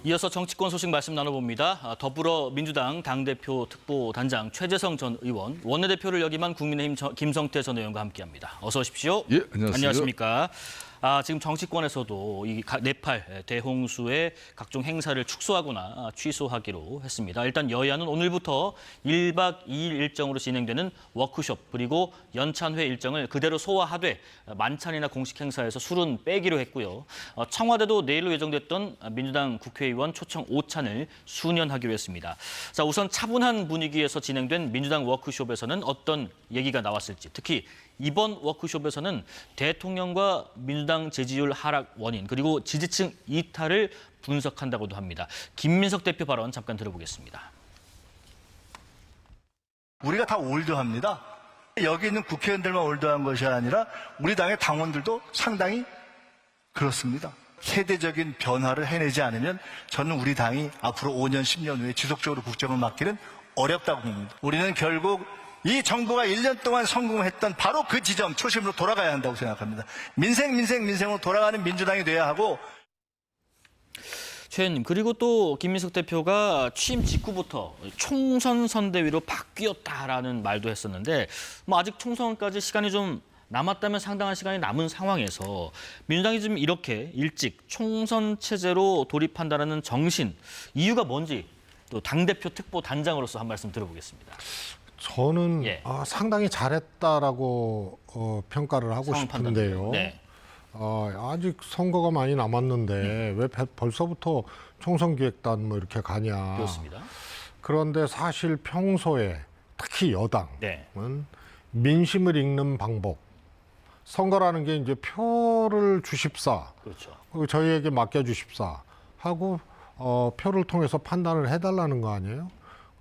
이어서 정치권 소식 말씀 나눠봅니다. 더불어민주당 당대표 특보단장 최재성 전 의원, 원내대표를 역임한 국민의힘 김성태 전 의원과 함께합니다. 어서 오십시오. 예, 안녕하세요. 안녕하십니까. 지금 정치권에서도 이 네팔 대홍수의 각종 행사를 축소하거나 취소하기로 했습니다. 일단 여야는 오늘부터 1박 2일 일정으로 진행되는 워크숍 그리고 연찬회 일정을 그대로 소화하되 만찬이나 공식 행사에서 술은 빼기로 했고요. 청와대도 내일로 예정됐던 민주당 국회의원 초청 오찬을 수년하기로 했습니다. 자, 우선 차분한 분위기에서 진행된 민주당 워크숍에서는 어떤 얘기가 나왔을지, 특히 이번 워크숍에서는 대통령과 민주당 지지율 하락 원인 그리고 지지층 이탈을 분석한다고도 합니다. 김민석 대표 발언 잠깐 들어보겠습니다. 우리가 다 올드합니다. 여기 있는 국회의원들만 올드한 것이 아니라 우리 당의 당원들도 상당히 그렇습니다. 세대적인 변화를 해내지 않으면 저는 우리 당이 앞으로 5년, 10년 후에 지속적으로 국정을 맡기는 어렵다고 봅니다. 우리는 결국 이 정부가 1년 동안 성공했던 바로 그 지점, 초심으로 돌아가야 한다고 생각합니다. 민생으로 돌아가는 민주당이 돼야 하고. 최 의원님, 그리고 또 김민석 대표가 취임 직후부터 총선 선대위로 바뀌었다라는 말도 했었는데 아직 총선까지 시간이 좀 남았다면 상당한 시간이 남은 상황에서 민주당이 지금 이렇게 일찍 총선 체제로 돌입한다는 정신, 이유가 뭔지 또 당대표 특보단장으로서 한 말씀 들어보겠습니다. 저는 상당히 잘했다라고 평가를 하고 싶은데요. 네. 아직 선거가 많이 남았는데 왜 벌써부터 총선기획단 뭐 이렇게 가냐. 그렇습니다. 그런데 사실 평소에 특히 여당은 네. 민심을 읽는 방법. 선거라는 게 이제 표를 주십사. 그렇죠. 그리고 저희에게 맡겨주십사 하고 표를 통해서 판단을 해달라는 거 아니에요?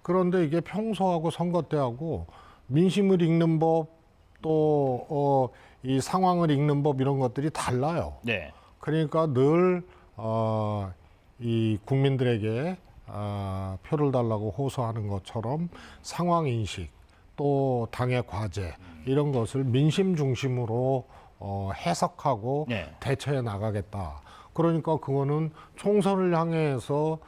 그런데 이게 평소하고 선거 때하고 민심을 읽는 법, 또 이 상황을 읽는 법 이런 것들이 달라요. 네. 그러니까 늘 이 국민들에게 표를 달라고 호소하는 것처럼 상황 인식, 또 당의 과제 이런 것을 민심 중심으로 해석하고 대처해 나가겠다. 그러니까 그거는 총선을 향해서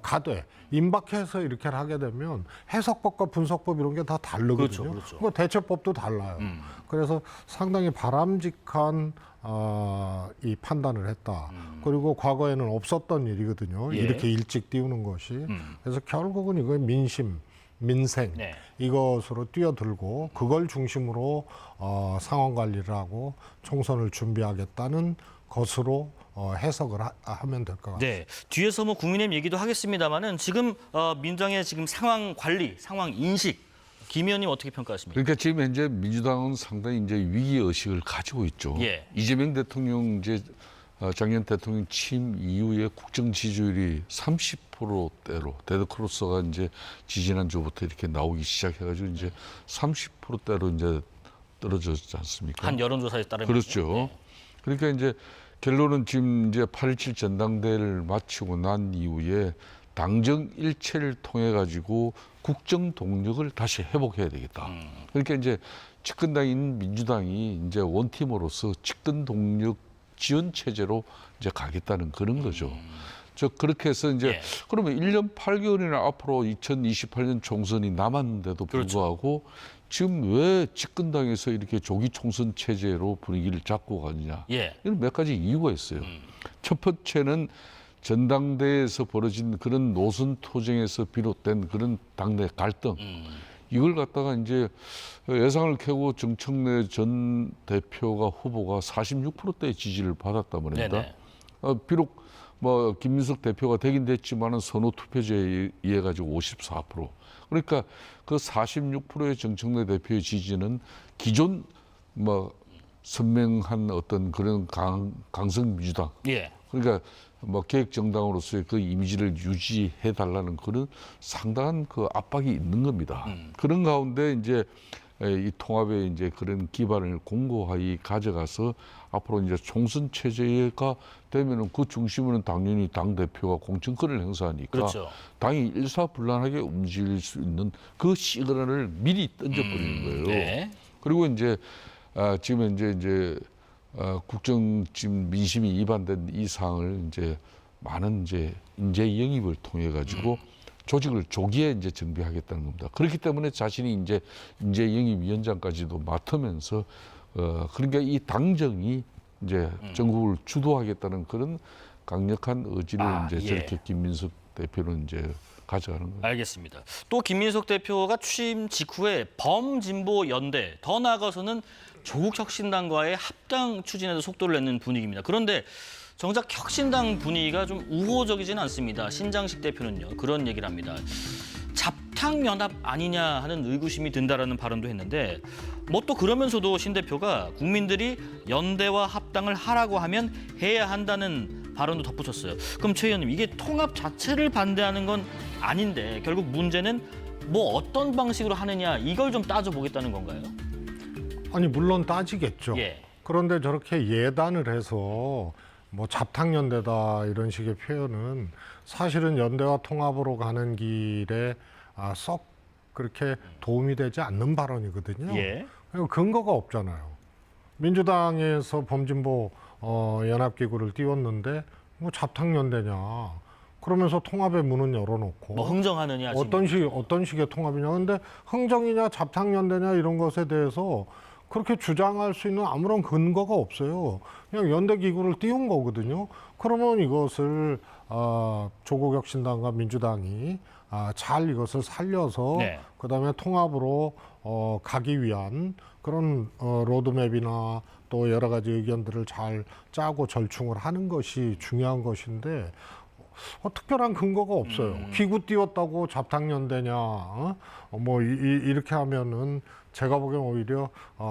가되 임박해서 이렇게 하게 되면 해석법과 분석법 이런 게 다 다르거든요. 그렇죠. 그 대처법도 달라요. 그래서 상당히 바람직한 이 판단을 했다. 그리고 과거에는 없었던 일이거든요. 이렇게 일찍 띄우는 것이. 그래서 결국은 이거 민심, 민생 이것으로 뛰어들고 그걸 중심으로 상황 관리를 하고 총선을 준비하겠다는 것으로 해석을 하면 될 것 같습니다. 네, 뒤에서 뭐 국민의힘 얘기도 하겠습니다만은 지금 민주당의 지금 상황 관리, 상황 인식, 김 의원님 어떻게 평가하십니까? 그러니까 지금 현재 민주당은 상당히 이제 위기 의식을 가지고 있죠. 이재명 대통령 이제 작년 대통령 취임 이후에 국정 지지율이 30%대로 데드크로스가 이제 지지난 주부터 이렇게 나오기 시작해가지고 이제 30%대로 이제 떨어졌지 않습니까? 한 여론조사에 따르면 그렇죠. 그러니까 이제 결론은 지금 이제 8.17 전당대회를 마치고 난 이후에 당정 일체를 통해 가지고 국정 동력을 다시 회복해야 되겠다. 그러니까 이제 집권당인 민주당이 이제 원팀으로서 집권 동력 지원 체제로 이제 가겠다는 그런 거죠. 그렇게 해서 이제 그러면 1년 8개월이나 앞으로 2028년 총선이 남았는데도 불구하고 지금 왜 집권당에서 이렇게 조기 총선 체제로 분위기를 잡고 가느냐. 이런 몇 가지 이유가 있어요. 첫 번째는 전당대회에서 벌어진 그런 노선 토쟁에서 비롯된 그런 당내 갈등. 이걸 갖다가 이제 예상을 캐고 정청래 전 대표가 후보가 46%대의 지지를 받았단 말입니다. 비록 뭐 김민석 대표가 되긴 됐지만은 선호 투표제에 의해 가지고 54%. 그러니까 그 46%의 정청래 대표의 지지는 기존 뭐 선명한 어떤 그런 강성 민주당. 그러니까 뭐 개혁 정당으로서의 그 이미지를 유지해 달라는 그런 상당한 그 압박이 있는 겁니다. 그런 가운데 이제 이 통합의 이제 그런 기반을 공고하게 가져가서 앞으로 이제 총선 체제가 되면은 그 중심으로는 당연히 당 대표가 공천권을 행사하니까 당이 일사불란하게 움직일 수 있는 그 시그널을 미리 던져버리는 거예요. 그리고 이제 지금 이제 국정 지금 민심이 이반된 이 사항을 이제 많은 이제 인재 영입을 통해 가지고 조직을 조기에 이제 정비하겠다는 겁니다. 그렇기 때문에 자신이 이제 인재 영입 위원장까지도 맡으면서 그러니까 이 당정이 이제 전국을 주도하겠다는 그런 강력한 의지를 이제 예. 저렇게 김민석 대표는 이제 가져가는 거예요. 알겠습니다. 또 김민석 대표가 취임 직후에 범진보 연대, 더 나아가서는 조국혁신당과의 합당 추진에도 속도를 내는 분위기입니다. 그런데 정작 혁신당 분위기가 좀 우호적이지는 않습니다. 신장식 대표는요, 그런 얘기를 합니다. 잡탕연합 아니냐 하는 의구심이 든다라는 발언도 했는데 뭐 또 그러면서도 신 대표가 국민들이 연대와 합당을 하라고 하면 해야 한다는 발언도 덧붙였어요. 그럼 최 의원님, 이게 통합 자체를 반대하는 건 아닌데 결국 문제는 뭐 어떤 방식으로 하느냐 이걸 좀 따져보겠다는 건가요? 아니 물론 따지겠죠. 예. 그런데 저렇게 예단을 해서 뭐 잡탕연대다 이런 식의 표현은 사실은 연대와 통합으로 가는 길에 썩 그렇게 도움이 되지 않는 발언이거든요. 예. 그리고 근거가 없잖아요. 민주당에서 범진보 연합기구를 띄웠는데 뭐 잡탕연대냐. 그러면서 통합의 문은 열어놓고 뭐 흥정하느냐 지금. 어떤 식의 통합이냐. 근데 흥정이냐 잡탕연대냐 이런 것에 대해서 그렇게 주장할 수 있는 아무런 근거가 없어요. 그냥 연대기구를 띄운 거거든요. 그러면 이것을 조국혁신당과 민주당이 잘 이것을 살려서 네. 그다음에 통합으로 가기 위한 그런 로드맵이나 또 여러 가지 의견들을 잘 짜고 절충을 하는 것이 중요한 것인데 특별한 근거가 없어요. 기구 띄웠다고 잡탕연대냐, 뭐 이렇게 하면은 제가 보기엔 오히려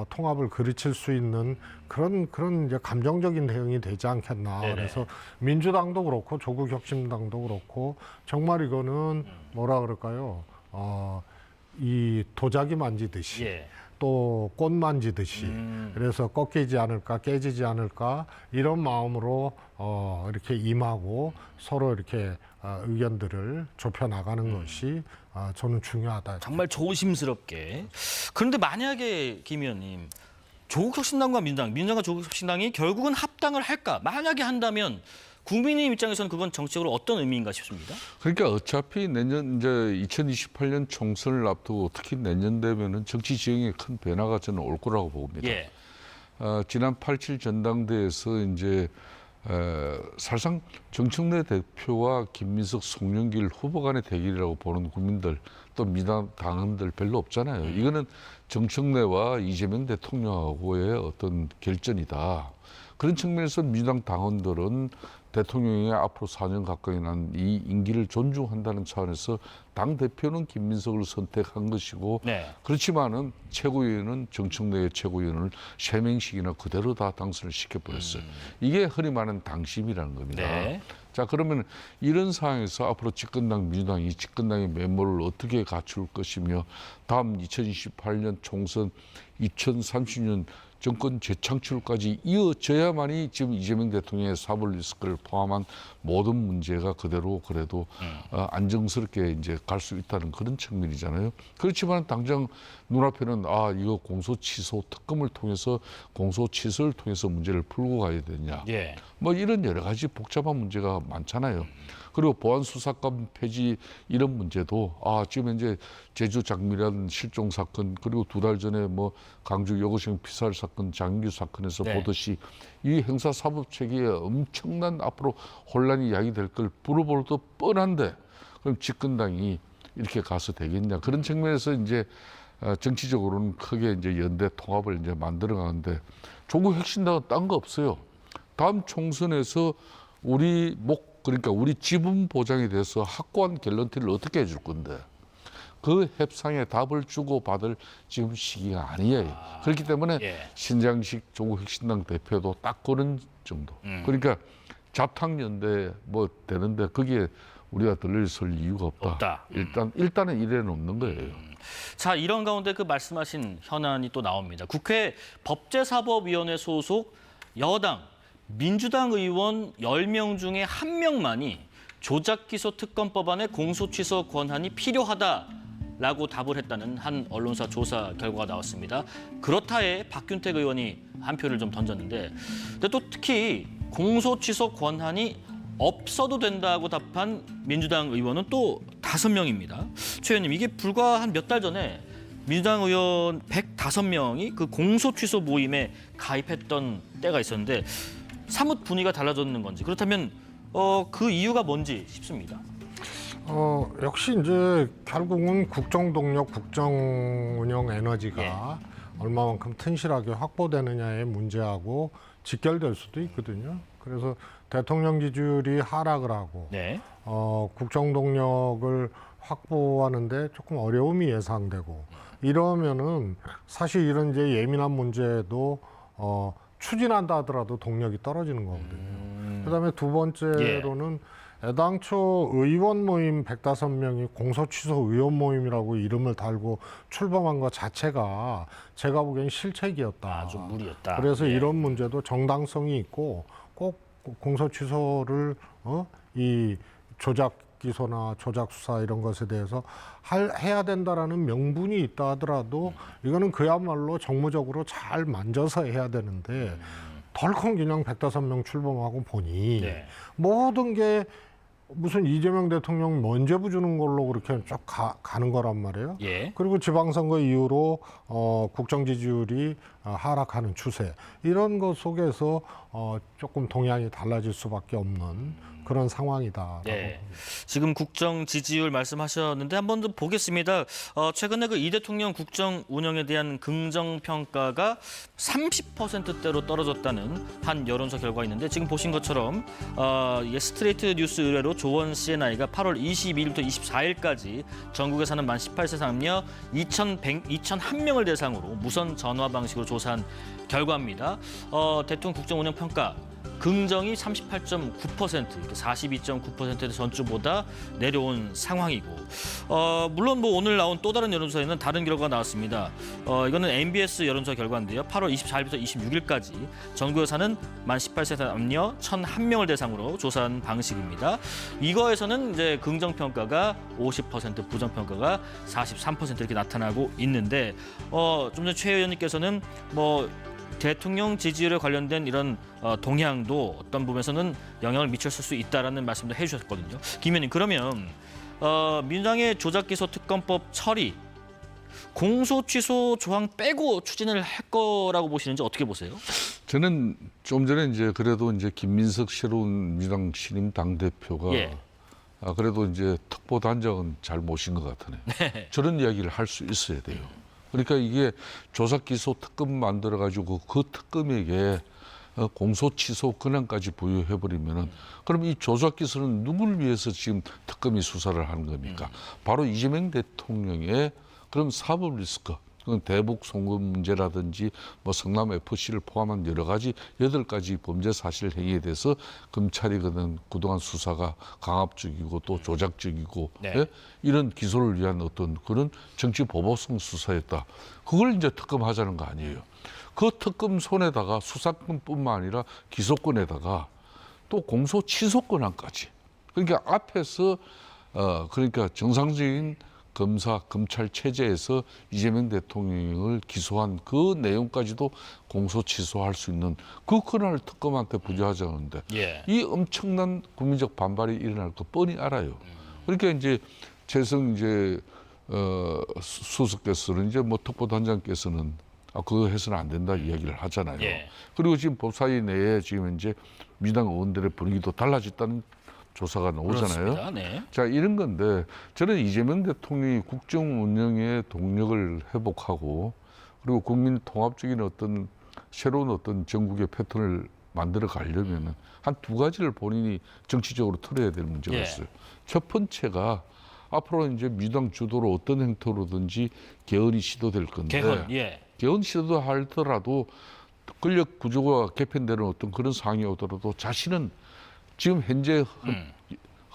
통합을 그르칠 수 있는 그런 이제 감정적인 대응이 되지 않겠나. 네네. 그래서 민주당도 그렇고 조국혁신당도 그렇고 정말 이거는 뭐라 그럴까요? 이 도자기 만지듯이. 예. 또 꽃 만지듯이 그래서 꺾이지 않을까 깨지지 않을까 이런 마음으로 이렇게 임하고 서로 이렇게 의견들을 좁혀 나가는 것이 저는 중요하다. 정말 조심스럽게. 그런데 만약에 김 의원님, 조국혁신당과 민주당과 조국혁신당이 결국은 합당을 할까? 만약에 한다면 국민의 입장에서는 그건 정치적으로 어떤 의미인가 싶습니다. 그러니까 어차피 내년 이제 2028년 총선을 앞두고 특히 내년 되면은 정치 지형에 큰 변화가 저는 올 거라고 봅니다. 예. 지난 87 전당대회에서 이제 사실상 정청래 대표와 김민석, 송영길 후보 간의 대결이라고 보는 국민들 또 민주당 당원들 별로 없잖아요. 이거는 정청래와 이재명 대통령하고의 어떤 결전이다. 그런 측면에서 민주당 당원들은 대통령이 앞으로 4년 가까이 난 이 임기를 존중한다는 차원에서 당 대표는 김민석을 선택한 것이고 네. 그렇지만은 최고위원은 정청래 최고위원을 3명씩이나 그대로 다 당선을 시켜버렸어요. 이게 흔히 말하는 당심이라는 겁니다. 네. 자, 그러면 이런 상황에서 앞으로 집권당 민주당이 집권당의 면모를 어떻게 갖출 것이며 다음 2028년 총선 2030년 정권 재창출까지 이어져야만이 지금 이재명 대통령의 사법 리스크를 포함한 모든 문제가 그대로 그래도 안정스럽게 이제 갈 수 있다는 그런 측면이잖아요. 그렇지만 당장 눈앞에는 이거 공소 취소 특검을 통해서 공소 취소를 통해서 문제를 풀고 가야 되냐. 예. 뭐 이런 여러 가지 복잡한 문제가 많잖아요. 그리고 보안 수사권 폐지 이런 문제도 지금 현재 제주 장미란 실종 사건 그리고 2달 전에 뭐 강주 여고생 피살 사건 장인규 사건에서 네. 보듯이 이 형사 사법 체계에 엄청난 앞으로 혼란이 야기될 걸 불어보도 뻔한데 그럼 집권당이 이렇게 가서 되겠냐 그런 측면에서 이제 정치적으로는 크게 이제 연대 통합을 이제 만들어 가는데 조국 혁신당은 딴 거 없어요. 다음 총선에서 그러니까 우리 지분 보장에 대해서 확고한 갤런티를 어떻게 해줄 건데 그 협상에 답을 주고 받을 지금 시기가 아니에요. 그렇기 때문에 예. 신장식 조국혁신당 대표도 딱 그런 정도. 그러니까 잡탕연대 뭐 되는데 거기에 우리가 들러설 이유가 없다. 일단은 이래는 없는 거예요. 자, 이런 가운데 그 말씀하신 현안이 또 나옵니다. 국회 법제사법위원회 소속 여당 민주당 의원 10명 중에 1명만이 조작기소 특검법안의 공소취소 권한이 필요하다라고 답을 했다는 한 언론사 조사 결과가 나왔습니다. 그렇다에 박균택 의원이 한 표를 좀 던졌는데 근데 또 특히 공소취소 권한이 없어도 된다고 답한 민주당 의원은 또 5명입니다. 최 의원님, 이게 불과 한 몇 달 전에 민주당 의원 105명이 그 공소 취소 모임에 가입했던 때가 있었는데 사뭇 분위기가 달라졌는 건지, 그렇다면 그 이유가 뭔지 싶습니다. 역시 이제 결국은 국정 동력, 국정 운영 에너지가 예. 얼마만큼 튼실하게 확보되느냐의 문제하고 직결될 수도 있거든요. 그래서 대통령 지지율이 하락을 하고 네. 국정 동력을 확보하는데 조금 어려움이 예상되고 이러면은 사실 이런 이제 예민한 문제도 추진한다 하더라도 동력이 떨어지는 거거든요. 그다음에 두 번째로는 애당초 의원 모임 105명이 공소 취소 의원 모임이라고 이름을 달고 출범한 것 자체가 제가 보기엔 실책이었다. 좀 무리였다. 그래서 예. 이런 문제도 정당성이 있고 꼭 공소 취소를 이 조작 기소나 조작 수사 이런 것에 대해서 해야 된다라는 명분이 있다 하더라도 이거는 그야말로 정무적으로 잘 만져서 해야 되는데 덜컹 그냥 105명 출범하고 보니 네. 모든 게 무슨 이재명 대통령 면죄부 주는 걸로 그렇게 쭉 가는 거란 말이에요. 예. 그리고 지방선거 이후로 국정 지지율이 하락하는 추세 이런 것 속에서 조금 동향이 달라질 수밖에 없는 그런 상황이다. 네. 지금 국정 지지율 말씀하셨는데 한 번 더 보겠습니다. 최근에 그 이 대통령 국정 운영에 대한 긍정 평가가 30%대로 떨어졌다는 한 여론조 결과가 있는데, 지금 보신 것처럼 스트레이트 뉴스 의뢰로 조원 CNI가 8월 22일부터 24일까지 전국에 사는 만 18세 남녀 2,101명을 대상으로 무선 전화 방식으로 조사한 결과입니다. 대통령 국정 운영 평가 긍정이 38.9%, 이렇게 42.9%의 전주보다 내려온 상황이고, 물론 뭐 오늘 나온 또 다른 여론조사에는 다른 결과가 나왔습니다. 이거는 MBS 여론조사 결과인데요. 8월 24일부터 26일까지 전국에 사는 만 18세 남녀 1,001명을 대상으로 조사한 방식입니다. 이거에서는 이제 긍정 평가가 50%, 부정 평가가 43% 이렇게 나타나고 있는데, 좀 전에 최 의원님께서는 뭐 대통령 지지율에 관련된 이런 동향도 어떤 부분에서는 영향을 미쳤을 수 있다라는 말씀도 해주셨거든요. 김 의원님, 그러면 민주당의 조작기소 특검법 처리 공소 취소 조항 빼고 추진을 할 거라고 보시는지 어떻게 보세요? 저는 좀 전에 이제 그래도 이제 김민석 새로운 민주당 신임 당 대표가 예. 그래도 이제 특보 단장은 잘 모신 것 같으네. 네. 저런 이야기를 할 수 있어야 돼요. 그러니까 이게 조사 기소 특검 만들어 가지고 그 특검에게 공소 취소 권한까지 부여해 버리면은 그럼 이 조사 기소는 누구를 위해서 지금 특검이 수사를 하는 겁니까? 바로 이재명 대통령의 그럼 사법 리스크, 그건 대북 송금 문제라든지 뭐 성남 FC를 포함한 여러 가지 8가지 범죄 사실 행위에 대해서 검찰이 그동안 수사가 강압적이고 또 조작적이고 네. 예? 이런 기소를 위한 어떤 그런 정치 보복성 수사였다. 그걸 이제 특검하자는 거 아니에요. 그 특검 손에다가 수사권뿐만 아니라 기소권에다가 또 공소 취소 권한까지. 그러니까 앞에서 그러니까 정상적인 검사, 검찰 체제에서 이재명 대통령을 기소한 그 내용까지도 공소 취소할 수 있는 그 권한을 특검한테 부여하자는데 예. 이 엄청난 국민적 반발이 일어날 거 뻔히 알아요. 그러니까 이제 최성 이제 수석께서는 이제 뭐 특보단장께서는 그거 해서는 안 된다 이야기를 하잖아요. 예. 그리고 지금 법사위 내에 지금 이제 민주당 의원들의 분위기도 달라졌다는 조사가 나오잖아요. 그렇습니다. 네. 자, 이런 건데 저는 이재명 대통령이 국정 운영의 동력을 회복하고 그리고 국민 통합적인 어떤 새로운 어떤 전국의 패턴을 만들어 가려면은 한 2가지를 본인이 정치적으로 틀어야 될 문제가 예. 있어요. 첫 번째가 앞으로 이제 민주당 주도로 어떤 행태로든지 개헌이 시도될 건데 개헌. 예. 개헌 시도하더라도 권력 구조가 개편되는 어떤 그런 상황이 오더라도 자신은 지금 현재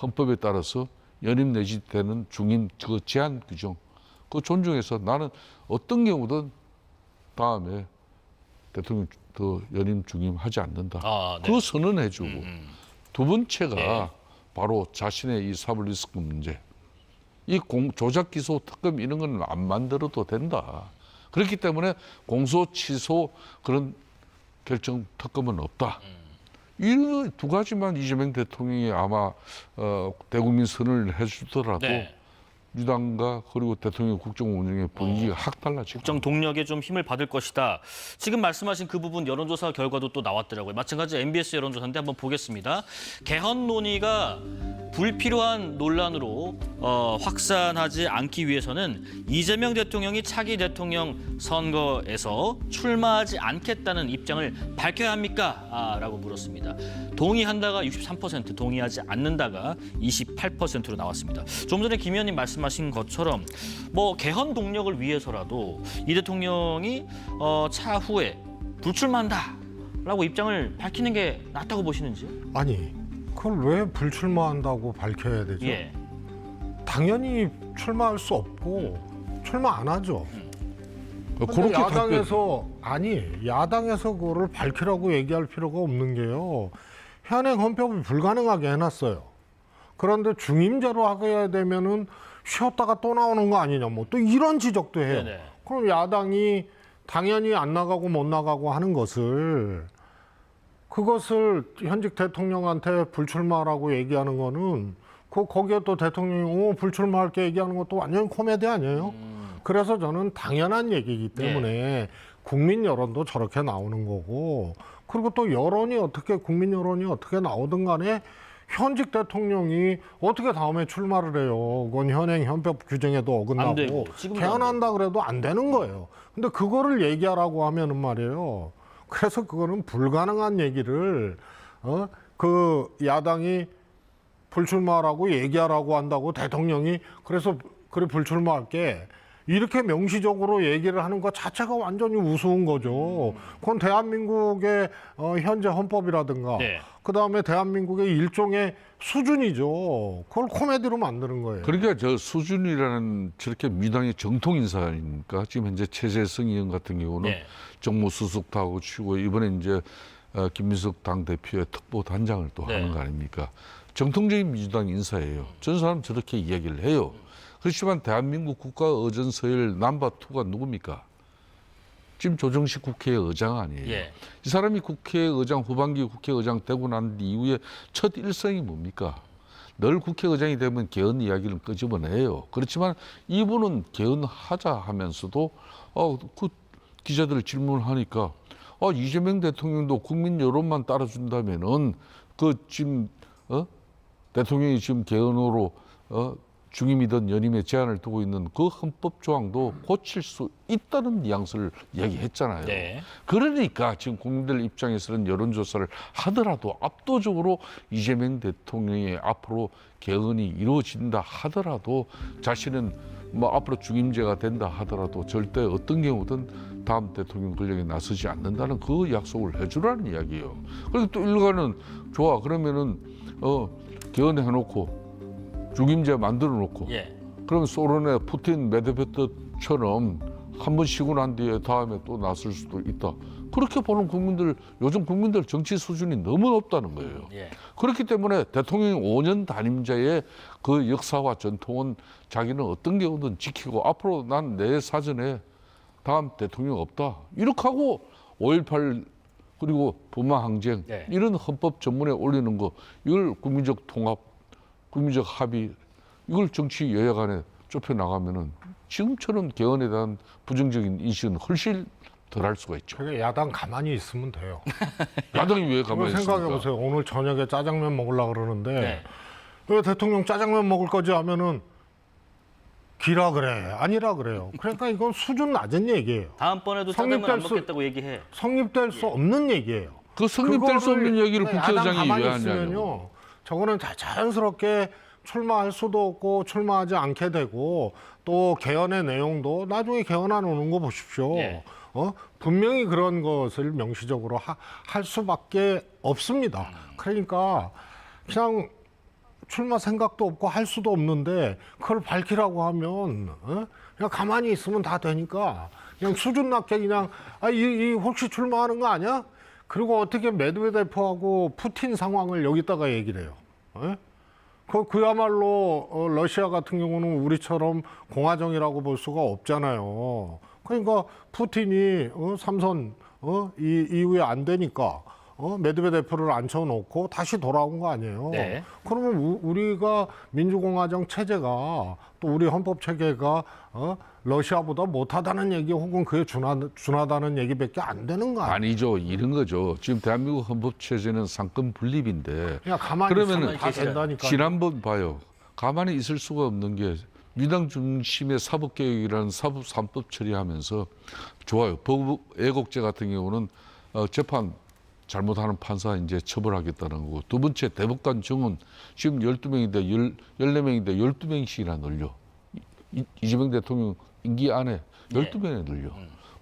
헌법에 따라서 연임 내지 되는 중임 그 제한 규정 그 존중해서 나는 어떤 경우든 다음에 대통령 더 연임 중임 하지 않는다. 네. 그거 선언해주고 두 번째가 예. 바로 자신의 이 사법 리스크 문제. 이 조작 기소 특검 이런 건 안 만들어도 된다. 그렇기 때문에 공소 취소 그런 결정 특검은 없다. 이 두 가지만 이재명 대통령이 아마 대국민 선언을 해주더라도 네. 유당과 그리고 대통령 국정 운영의 분위기가 확 달라지고. 국정 동력에 좀 힘을 받을 것이다. 지금 말씀하신 그 부분 여론조사 결과도 또 나왔더라고요. 마찬가지 MBS 여론조사인데 한번 보겠습니다. 개헌 논의가 불필요한 논란으로 확산하지 않기 위해서는 이재명 대통령이 차기 대통령 선거에서 출마하지 않겠다는 입장을 밝혀야 합니까? 라고 물었습니다. 동의한다가 63%, 동의하지 않는다가 28%로 나왔습니다. 좀 전에 김 의원님 말씀하신 것처럼 뭐 개헌 동력을 위해서라도 이 대통령이 차후에 불출마한다라고 입장을 밝히는 게 낫다고 보시는지요? 아니, 그걸 왜 불출마한다고 밝혀야 되죠? 예. 당연히 출마할 수 없고 출마 안 하죠. 근데 그렇게 야당에서 그거를 밝히라고 얘기할 필요가 없는 게요. 현행 헌법이 불가능하게 해놨어요. 그런데 중임제로 하게 되면은 쉬었다가 또 나오는 거 아니냐, 뭐 또 이런 지적도 해요. 네네. 그럼 야당이 당연히 안 나가고 못 나가고 하는 그것을 현직 대통령한테 불출마라고 얘기하는 거는 거기에 또 대통령이 불출마할게 얘기하는 것도 완전 코미디 아니에요? 그래서 저는 당연한 얘기이기 때문에 국민 여론도 저렇게 나오는 거고, 그리고 또 국민 여론이 어떻게 나오든 간에 현직 대통령이 어떻게 다음에 출마를 해요. 그건 현행 헌법 규정에도 안 되고, 어긋나고 지금도 개헌한다 그래도 안 되는 거예요. 근데 그거를 얘기하라고 하면은 말이에요. 그래서 그거는 불가능한 얘기를 그 야당이 불출마라고 얘기하라고 한다고 대통령이 그래서 그래 불출마할게 이렇게 명시적으로 얘기를 하는 것 자체가 완전히 우스운 거죠. 그건 대한민국의 현재 헌법이라든가 네. 그다음에 대한민국의 일종의 수준이죠. 그걸 코미디로 만드는 거예요. 그러니까 저 수준이라는 저렇게 민주당의 정통 인사니까 지금 현재 최재성 의원 같은 경우는 네. 정무수석도 하고 치고 이번에 이제 김민석 당대표의 특보 단장을 또 네. 하는 거 아닙니까? 정통적인 민주당 인사예요. 전 사람 저렇게 이야기를 해요. 그렇지만 대한민국 국가의전서열 넘버2가 누굽니까? 지금 조정식 국회의장 아니에요. 예. 이 사람이 국회의장, 후반기 국회의장 되고 난 이후에 첫 일성이 뭡니까? 늘 국회의장이 되면 개헌 이야기를 끄집어내요. 그렇지만 이분은 개헌하자 하면서도 그 기자들 질문을 하니까 이재명 대통령도 국민 여론만 따라준다면은 그 지금 대통령이 지금 개헌으로 중임이든 연임에 제한을 두고 있는 그 헌법 조항도 고칠 수 있다는 뉘앙스를 얘기했잖아요. 네. 그러니까 지금 국민들 입장에서는 여론조사를 하더라도 압도적으로 이재명 대통령이 앞으로 개헌이 이루어진다 하더라도 자신은 뭐 앞으로 중임제가 된다 하더라도 절대 어떤 경우든 다음 대통령 권력에 나서지 않는다는 그 약속을 해주라는 이야기예요. 그리고 또 일가는 좋아 그러면은 개헌해놓고 중임제 만들어 놓고 예. 그러면 소련의 푸틴 메드베토프처럼 한 번 쉬고 난 뒤에 다음에 또 나설 수도 있다. 그렇게 보는 요즘 국민들 정치 수준이 너무 높다는 거예요. 예. 그렇기 때문에 대통령이 5년 단임자의 그 역사와 전통은 자기는 어떤 경우든 지키고 앞으로 난 내 사전에 다음 대통령 없다. 이렇게 하고 5.18 그리고 부마항쟁 네. 이런 헌법 전문에 올리는 거 이걸 국민적 통합 국민적 합의 이걸 정치 여야 간에 좁혀 나가면은 지금처럼 개헌에 대한 부정적인 인식은 훨씬 덜 할 수가 있죠. 그게 야당 가만히 있으면 돼요. 야당이 왜 가만히 있습니까? 생각해 보세요. 오늘 저녁에 짜장면 먹으려고 그러는데 네. 왜 대통령 짜장면 먹을 거지 하면은 기라 그래 아니라 그래요. 그러니까 이건 수준 낮은 얘기예요. 다음번에도 짜장면 안 성립될 먹겠다고 얘기해. 성립될 수 없는 얘기예요. 그 성립될 수 없는 얘기를 야당 국회의장이 가만히 왜 하냐고. 있으면요. 저거는 자연스럽게 출마할 수도 없고 출마하지 않게 되고 또 개헌의 내용도 나중에 개헌 안 오는 거 보십시오. 예. 분명히 그런 것을 명시적으로 할 수밖에 없습니다. 그러니까 그냥 출마 생각도 없고 할 수도 없는데 그걸 밝히라고 하면 그냥 가만히 있으면 다 되니까 그냥 수준 낮게 그냥 이 혹시 출마하는 거 아니야? 그리고 어떻게 메드베데프하고 푸틴 상황을 여기다가 얘기를 해요. 그야말로 러시아 같은 경우는 우리처럼 공화정이라고 볼 수가 없잖아요. 그러니까 푸틴이 삼선 이후에 안 되니까 메드베데프를 앉혀놓고 다시 돌아온 거 아니에요. 네. 그러면 우리가 민주공화정 체제가 또 우리 헌법 체계가 러시아보다 못하다는 얘기 혹은 그에 준하다는 얘기밖에 안 되는 거 아니에요? 아니죠. 이런 거죠. 지금 대한민국 헌법 체제는 상권 분립인데 그냥 가만히 그러면은 있으면 다 된다니까. 지난번 봐요. 가만히 있을 수가 없는 게 민주당 중심의 사법개혁이라는 사법 3법 처리하면서 좋아요. 법무 애국제 같은 경우는 재판 잘못하는 판사 이제 처벌하겠다는 거고, 두 번째 대법관 정원 지금 12명인데 14명인데 12명씩이나 늘려. 이재명 대통령 임기 안에 12명에 늘려.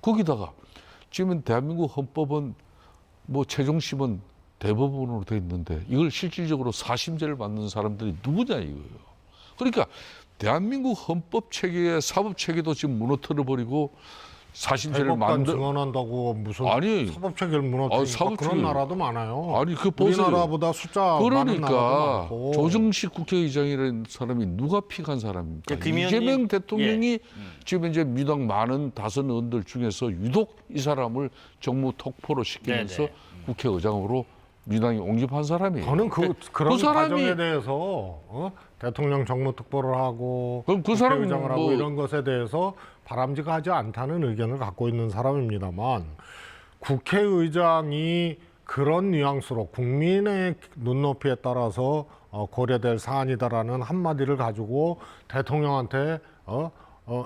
거기다가 지금 대한민국 헌법은 뭐 최종심은 대법원으로 돼 있는데 이걸 실질적으로 사심제를 받는 사람들이 누구냐 이거예요. 그러니까 대한민국 헌법 체계의 사법 체계도 지금 무너뜨려 버리고 사심제를 대법관 증언한다고 무슨 아니, 사법 체계를 무너뜨리니까 사법 그런 체계- 나라도 많아요. 아니 그 보세요. 우리나라보다 숫자 많은 나라도 그러니까 많고. 조정식 국회의장이라는 사람이 누가 픽한 사람입니까? 김 의원님, 이재명 대통령이 지금 이제 민주당 많은 다선 의원들 중에서 유독 이 사람을 정무 톡포로 시키면서 네네. 국회의장으로 민주당이 옹집한 사람이에요. 저는 그런 그 사람이- 과정에 대해서 대통령 정무특보를 하고 그럼 그 사람은 국회의장을 하고 뭐- 이런 것에 대해서 바람직하지 않다는 의견을 갖고 있는 사람입니다만, 국회의장이 그런 뉘앙스로 국민의 눈높이에 따라서 고려될 사안이다라는 한마디를 가지고 대통령한테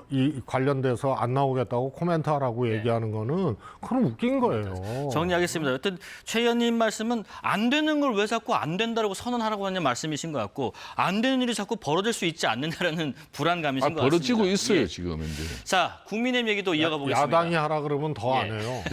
이 관련돼서 안 나오겠다고 코멘트하라고 얘기하는 거는 그건 웃긴 거예요. 정리하겠습니다. 여튼 최 의원님 말씀은 안 되는 걸 왜 자꾸 안 된다라고 선언하라고 하는 말씀이신 것 같고, 안 되는 일이 자꾸 벌어질 수 있지 않느냐라는 불안감이신 것 같습니다. 벌어지고 있어요 예. 지금 이제. 자, 국민의힘 얘기도 이어가 보겠습니다. 야당이 하라 그러면 더 안 예. 해요.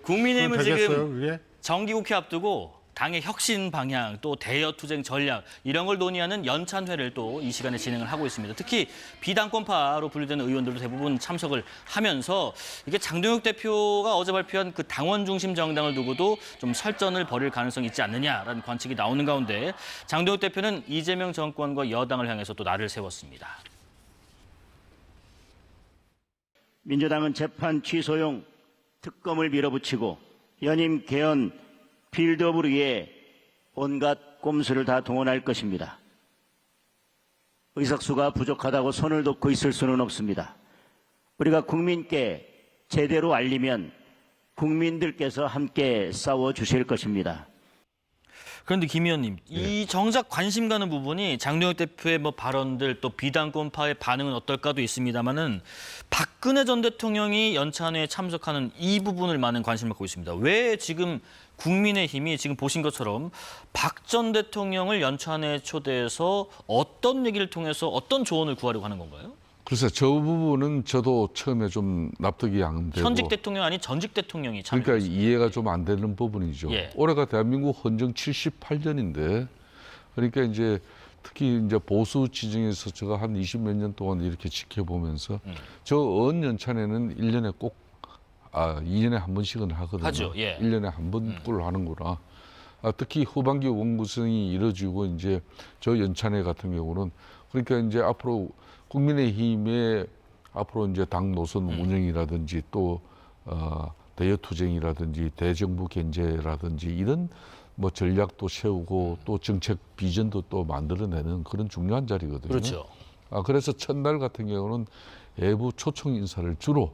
국민의힘은 그럼 되겠어요, 지금 그게? 정기국회 앞두고 당의 혁신 방향, 또 대여투쟁 전략 이런 걸 논의하는 연찬회를 또 이 시간에 진행을 하고 있습니다. 특히 비당권파로 분류되는 의원들도 대부분 참석을 하면서 이게 장동혁 대표가 어제 발표한 그 당원 중심 정당을 두고도 좀 설전을 벌일 가능성이 있지 않느냐라는 관측이 나오는 가운데, 장동혁 대표는 이재명 정권과 여당을 향해서 또 날을 세웠습니다. 민주당은 재판 취소용 특검을 밀어붙이고 연임 개헌 빌드업을 위해 온갖 꼼수를 다 동원할 것입니다. 의석수가 부족하다고 손을 놓고 있을 수는 없습니다. 우리가 국민께 제대로 알리면 국민들께서 함께 싸워주실 것입니다. 그런데 김 의원님, 이 정작 관심 가는 부분이 장동혁 대표의 뭐 발언들, 또 비당권파의 반응은 어떨까도 있습니다만은 박근혜 전 대통령이 연찬회에 참석하는 이 부분을 많은 관심을 갖고 있습니다. 왜 지금 국민의힘이 지금 보신 것처럼 박 전 대통령을 연찬회에 초대해서 어떤 얘기를 통해서 어떤 조언을 구하려고 하는 건가요? 글쎄 저 부분은 저도 처음에 좀 납득이 안 되고. 현직 대통령 아닌 전직 대통령이 참여했습니다. 그러니까 이해가 좀 안 되는 부분이죠. 예. 올해가 대한민국 헌정 78년인데, 그러니까 이제 특히 이제 보수 지정에서 제가 한 20몇 년 동안 이렇게 지켜보면서 저 연찬회는 1년에 꼭 2년에 한 번씩은 하거든요. 하죠. 예. 1년에 한 번꼴 하는구나. 특히 후반기 원구성이 이루어지고 이제 저 연찬회 같은 경우는, 그러니까 이제 앞으로 국민의힘의 앞으로 이제 당 노선 운영이라든지 또 대여투쟁이라든지 대정부 견제라든지 이런 뭐 전략도 세우고 또 정책 비전도 또 만들어내는 그런 중요한 자리거든요. 그렇죠. 그래서 첫날 같은 경우는 외부 초청 인사를 주로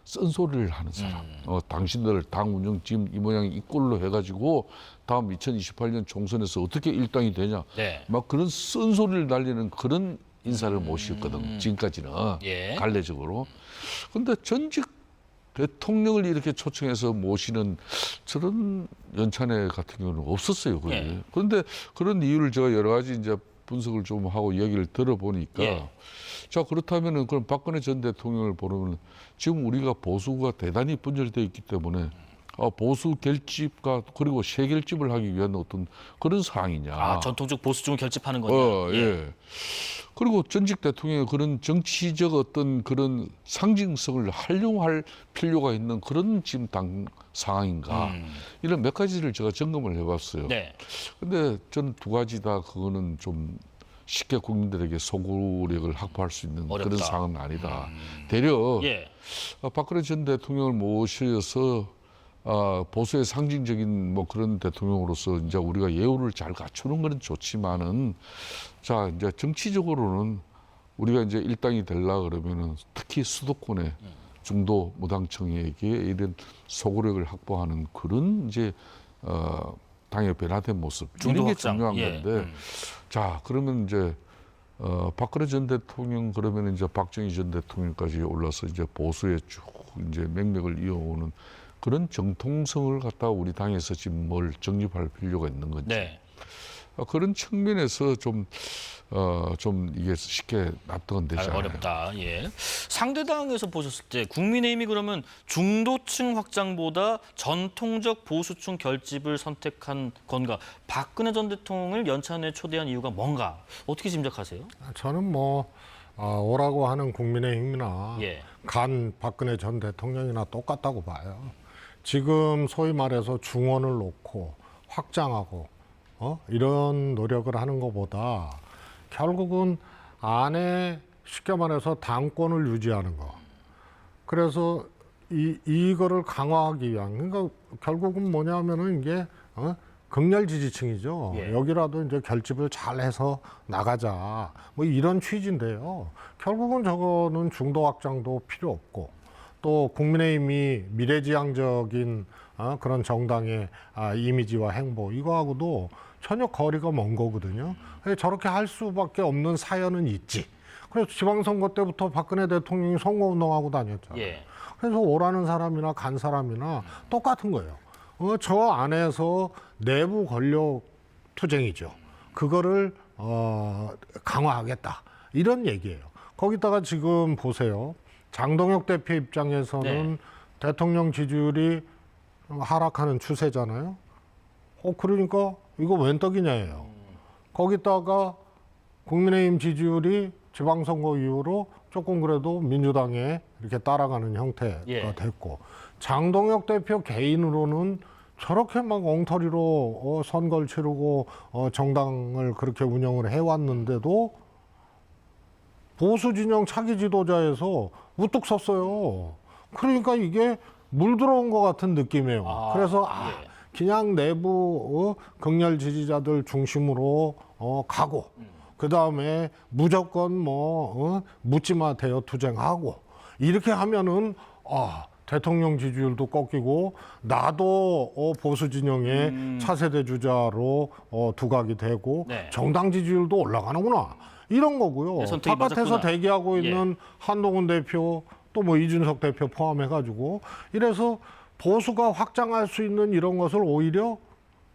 쓴소리를 하는 사람. 당신들 당 운영 지금 이 모양 이 꼴로 해가지고 다음 2028년 총선에서 어떻게 일당이 되냐. 네. 막 그런 쓴소리를 날리는 그런 인사를 모셨거든. 지금까지는 예. 갈래적으로. 그런데 전직 대통령을 이렇게 초청해서 모시는 저런 연찬회 같은 경우는 없었어요. 그게. 예. 그런데 그런 이유를 제가 여러 가지 이제 분석을 좀 하고 이야기를 들어보니까, 예. 자 그렇다면은 그럼 박근혜 전 대통령을 보면 지금 우리가 보수가 대단히 분열되어 있기 때문에 보수 결집과 그리고 세결집을 하기 위한 어떤 그런 사항이냐. 전통적 보수 쪽을 결집하는 거냐. 예. 그리고 전직 대통령의 그런 정치적 어떤 그런 상징성을 활용할 필요가 있는 그런 지금 당 상황인가. 이런 몇 가지를 제가 점검을 해봤어요. 네. 근데 저는 두 가지 다 그거는 좀 쉽게 국민들에게 소구력을 확보할 수 있는 어렵다. 그런 상황은 아니다. 되려 예. 박근혜 전 대통령을 모셔서 보수의 상징적인 뭐 그런 대통령으로서 이제 우리가 예우를 잘 갖추는 것은 좋지만은 자 이제 정치적으로는 우리가 이제 일당이 되려 그러면은 특히 수도권의 중도 무당층에게 이런 소구력을 확보하는 그런 이제 당의 변화된 모습 중도 이런 게 확장. 중요한 예. 건데 자 그러면 이제 박근혜 전 대통령 그러면 이제 박정희 전 대통령까지 올라서 이제 보수의 쭉 이제 맥락을 이어오는 그런 정통성을 갖다 우리 당에서 지금 뭘 정립할 필요가 있는 건지 네. 그런 측면에서 좀 이게 쉽게 납득은 되지 않아요. 어렵다. 예. 상대당에서 보셨을 때 국민의힘이 그러면 중도층 확장보다 전통적 보수층 결집을 선택한 건가? 박근혜 전 대통령을 연찬회에 초대한 이유가 뭔가? 어떻게 짐작하세요? 저는 뭐 오라고 하는 국민의힘이나 예. 간 박근혜 전 대통령이나 똑같다고 봐요. 지금 소위 말해서 중원을 놓고 확장하고 이런 노력을 하는 것보다 결국은 안에 쉽게 말해서 당권을 유지하는 거. 그래서 이거를 강화하기 위한 그러니까 결국은 뭐냐면은 이게 극렬 지지층이죠. 예. 여기라도 이제 결집을 잘해서 나가자. 뭐 이런 취지인데요. 결국은 저거는 중도 확장도 필요 없고 또 국민의힘이 미래지향적인 그런 정당의 이미지와 행보 이거하고도 전혀 거리가 먼 거거든요. 저렇게 할 수밖에 없는 사연은 있지. 그래서 지방선거 때부터 박근혜 대통령이 선거운동하고 다녔잖아요. 예. 그래서 오라는 사람이나 간 사람이나 똑같은 거예요. 저 안에서 내부 권력 투쟁이죠. 그거를 강화하겠다. 이런 얘기예요. 거기다가 지금 보세요. 장동혁 대표 입장에서는 대통령 지지율이 하락하는 추세잖아요. 그러니까 이거 웬 떡이냐예요. 거기다가 국민의힘 지지율이 지방선거 이후로 조금 그래도 민주당에 이렇게 따라가는 형태가 예. 됐고 장동혁 대표 개인으로는 저렇게 막 엉터리로 선거를 치르고 정당을 그렇게 운영을 해왔는데도 보수 진영 차기 지도자에서 우뚝 섰어요. 그러니까 이게 물 들어온 것 같은 느낌이에요. 그래서 그냥 내부 극렬 지지자들 중심으로 가고 그 다음에 무조건 묻지마 대여 투쟁하고 이렇게 하면은 대통령 지지율도 꺾이고 나도 보수 진영의 차세대 주자로 두각이 되고 네. 정당 지지율도 올라가는구나 이런 거고요. 네, 선택이 바깥에서 맞았구나. 대기하고 있는 한동훈 대표 또 뭐 이준석 대표 포함해가지고 이래서 보수가 확장할 수 있는 이런 것을 오히려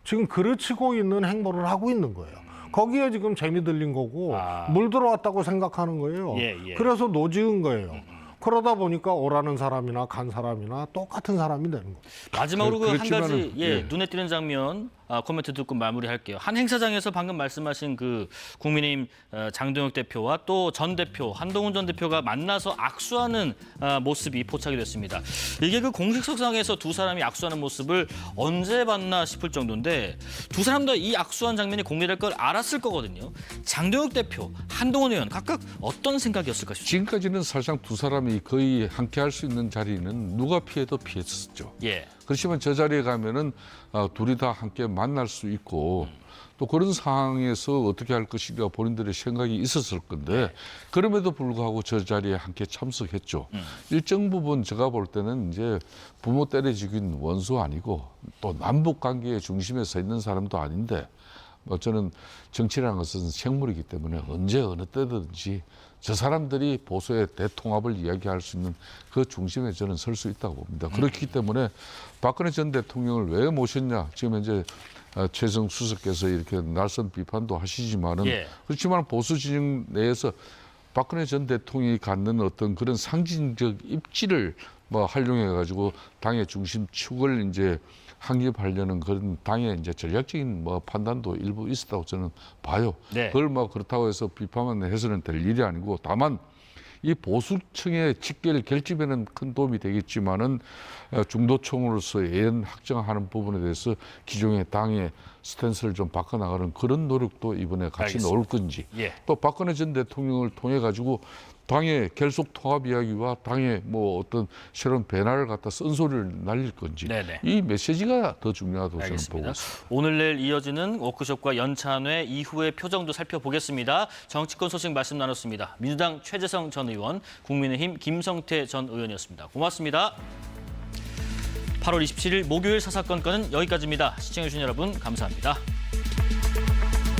지금 그르치고 있는 행보를 하고 있는 거예요. 거기에 지금 재미 들린 거고 물 들어왔다고 생각하는 거예요. 예. 그래서 노지은 거예요. 그러다 보니까 오라는 사람이나 간 사람이나 똑같은 사람이 되는 거예요. 마지막으로 그 한 가지 그렇지만은, 예. 눈에 띄는 장면 코멘트 듣고 마무리할게요. 한 행사장에서 방금 말씀하신 그 국민의힘 장동혁 대표와 또 전 대표 한동훈 전 대표가 만나서 악수하는 모습이 포착이 됐습니다. 이게 그 공식석상에서 두 사람이 악수하는 모습을 언제 봤나 싶을 정도인데 두 사람 다 이 악수한 장면이 공개될 걸 알았을 거거든요. 장동혁 대표, 한동훈 의원 각각 어떤 생각이었을까 싶습니다. 지금까지는 사실상 두 사람이 거의 함께 할 수 있는 자리는 누가 피해도 피했었죠. 예. 그렇지만 저 자리에 가면은 둘이 다 함께 만날 수 있고 또 그런 상황에서 어떻게 할 것인가 본인들의 생각이 있었을 건데 그럼에도 불구하고 저 자리에 함께 참석했죠. 일정 부분 제가 볼 때는 이제 부모 때려 죽인 원수 아니고 또 남북 관계의 중심에 서 있는 사람도 아닌데 저는 정치라는 것은 생물이기 때문에 언제 어느 때든지 저 사람들이 보수의 대통합을 이야기할 수 있는 그 중심에 저는 설 수 있다고 봅니다. 그렇기 때문에 박근혜 전 대통령을 왜 모셨냐. 지금 현재 최성 수석께서 이렇게 날선 비판도 하시지만은 예. 그렇지만 보수 진영 내에서 박근혜 전 대통령이 갖는 어떤 그런 상징적 입지를 활용해 가지고 당의 중심축을 이제 확립하려는 그런 당의 이제 전략적인 판단도 일부 있었다고 저는 봐요. 네. 그걸 그렇다고 해서 비판만 해서는 될 일이 아니고 다만 이 보수층의 직결 결집에는 큰 도움이 되겠지만은 중도층으로서 예언 확정하는 부분에 대해서 기존의 당의 스탠스를 좀 바꿔나가는 그런 노력도 이번에 같이 알겠습니다. 넣을 건지 예. 또 박근혜 전 대통령을 통해 가지고 당의 결속 통합 이야기와 당의 뭐 어떤 새로운 변화를 갖다 쓴소리를 날릴 건지 네네. 이 메시지가 더 중요하다고 저는 보고 알겠습니다. 있습니다. 오늘 내일 이어지는 워크숍과 연찬회 이후의 표정도 살펴보겠습니다. 정치권 소식 말씀 나눴습니다. 민주당 최재성 전 의원, 국민의힘 김성태 전 의원이었습니다. 고맙습니다. 8월 27일 목요일 사사건건은 여기까지입니다. 시청해주신 여러분 감사합니다.